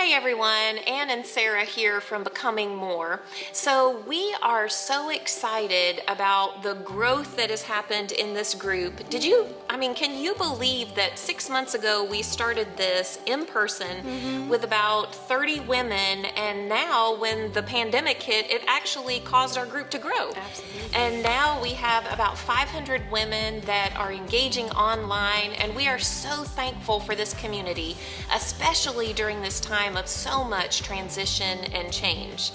Hey everyone, Ann and Sarah here from Becoming More. So we are so excited about the growth that has happened in this group. Can you believe that 6 months ago we started this in person with about 30 women, and now when the pandemic hit, it actually caused our group to grow. Absolutely. And now we have about 500 women that are engaging online, and we are so thankful for this community, especially during this time of so much transition and change.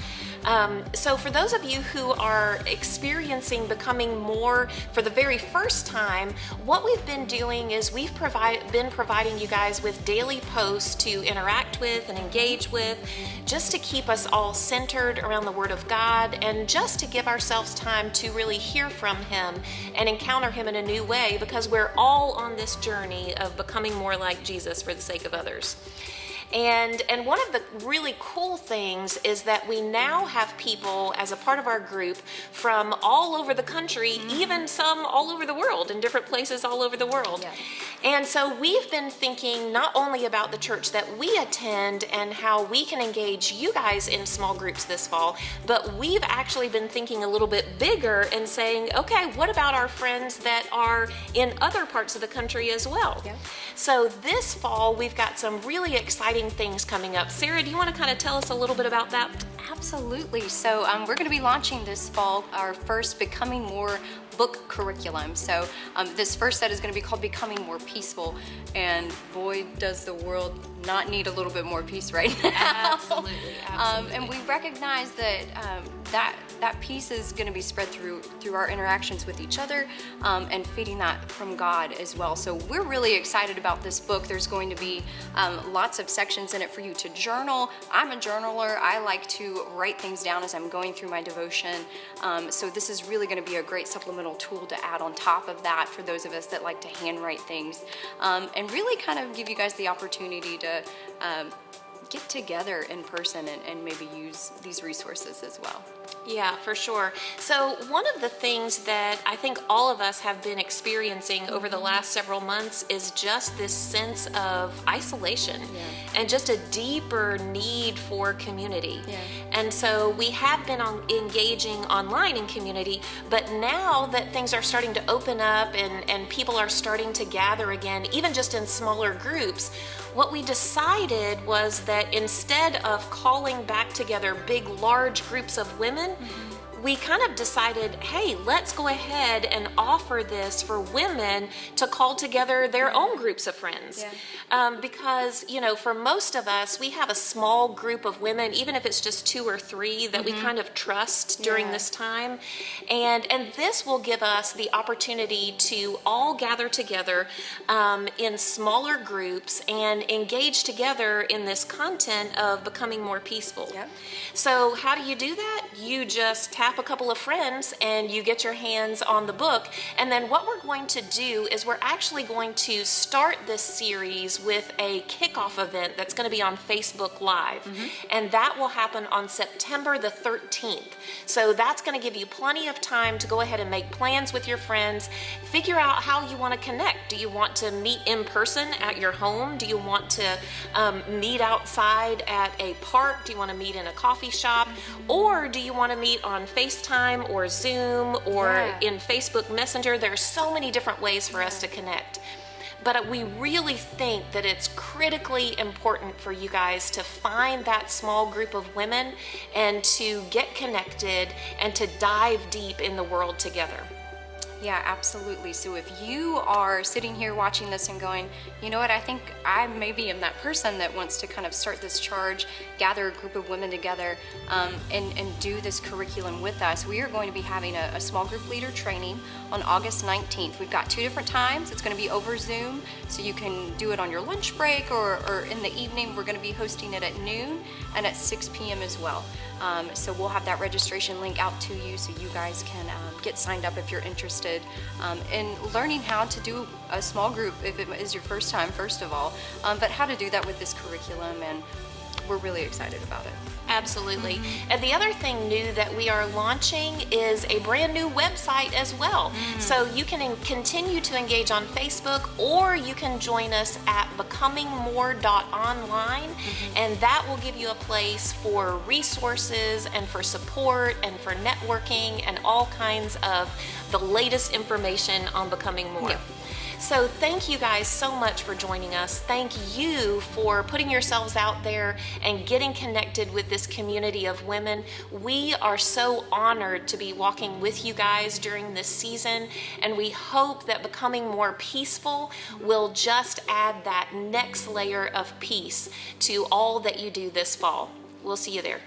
So for those of you who are experiencing Becoming More for the very first time, what we've been doing is we've been providing you guys with daily posts to interact with and engage with, just to keep us all centered around the Word of God, and just to give ourselves time to really hear from Him and encounter Him in a new way, because we're all on this journey of becoming more like Jesus for the sake of others. And one of the really cool things is that we now have people as a part of our group from all over the country, even some all over the world, in different places all over the world. Yeah. And so we've been thinking not only about the church that we attend and how we can engage you guys in small groups this fall, but we've actually been thinking a little bit bigger and saying, okay, what about our friends that are in other parts of the country as well? Yeah. So this fall, we've got some really exciting things coming up. Sarah, do you want to kind of tell us a little bit about that? Absolutely. So we're going to be launching this fall our first Becoming More book curriculum. So this first set is going to be called Becoming More Peaceful, and boy, does the world not need a little bit more peace right now. Absolutely. And we recognize that that peace is going to be spread through our interactions with each other, and feeding that from God as well. So we're really excited about this book. There's going to be lots of sections in it for you to journal. I'm a journaler. I like to write things down as I'm going through my devotion. So this is really going to be a great supplemental tool to add on top of that for those of us that like to handwrite things, and really kind of give you guys the opportunity to get together in person and maybe use these resources as well. Yeah, for sure. So one of the things that I think all of us have been experiencing over the last several months is just this sense of isolation and just a deeper need for community. Yeah. And so we have been engaging online in community, but now that things are starting to open up and people are starting to gather again, even just in smaller groups, what we decided was that instead of calling back together big, large groups of women, we kind of decided, hey, let's go ahead and offer this for women to call together their own groups of friends. Because, for most of us, we have a small group of women, even if it's just 2 or 3, that we kind of trust during this time. And this will give us the opportunity to all gather together in smaller groups and engage together in this content of becoming more peaceful. So how do you do that? You just tap a couple of friends and you get your hands on the book. And then what we're going to do is we're actually going to start this series with a kickoff event that's going to be on Facebook Live. And that will happen on September the 13th. So that's going to give you plenty of time to go ahead and make plans with your friends, figure out how you want to connect. Do you want to meet in person at your home? Do you want to meet outside at a park? Do you want to meet in a coffee shop? Or do you want to meet on FaceTime or Zoom or in Facebook Messenger? There are so many different ways for us to connect. But we really think that it's critically important for you guys to find that small group of women and to get connected and to dive deep in the world together. Yeah, absolutely. So if you are sitting here watching this and going, you know what, I think I maybe am that person that wants to kind of start this charge, gather a group of women together, and do this curriculum with us, we are going to be having a small group leader training on August 19th. We've got 2 different times. It's going to be over Zoom, so you can do it on your lunch break or in the evening. We're going to be hosting it at noon and at 6 p.m. as well. So we'll have that registration link out to you so you guys can get signed up if you're interested in learning how to do a small group if it is your first time, first of all, but how to do that with this curriculum and we're really excited about it. Absolutely. And the other thing new that we are launching is a brand new website as well. So you can continue to engage on Facebook, or you can join us at becomingmore.online, and that will give you a place for resources and for support and for networking and all kinds of the latest information on Becoming More. Yeah. So thank you guys so much for joining us. Thank you for putting yourselves out there and getting connected with this community of women. We are so honored to be walking with you guys during this season, and we hope that Becoming More Peaceful will just add that next layer of peace to all that you do this fall. We'll see you there.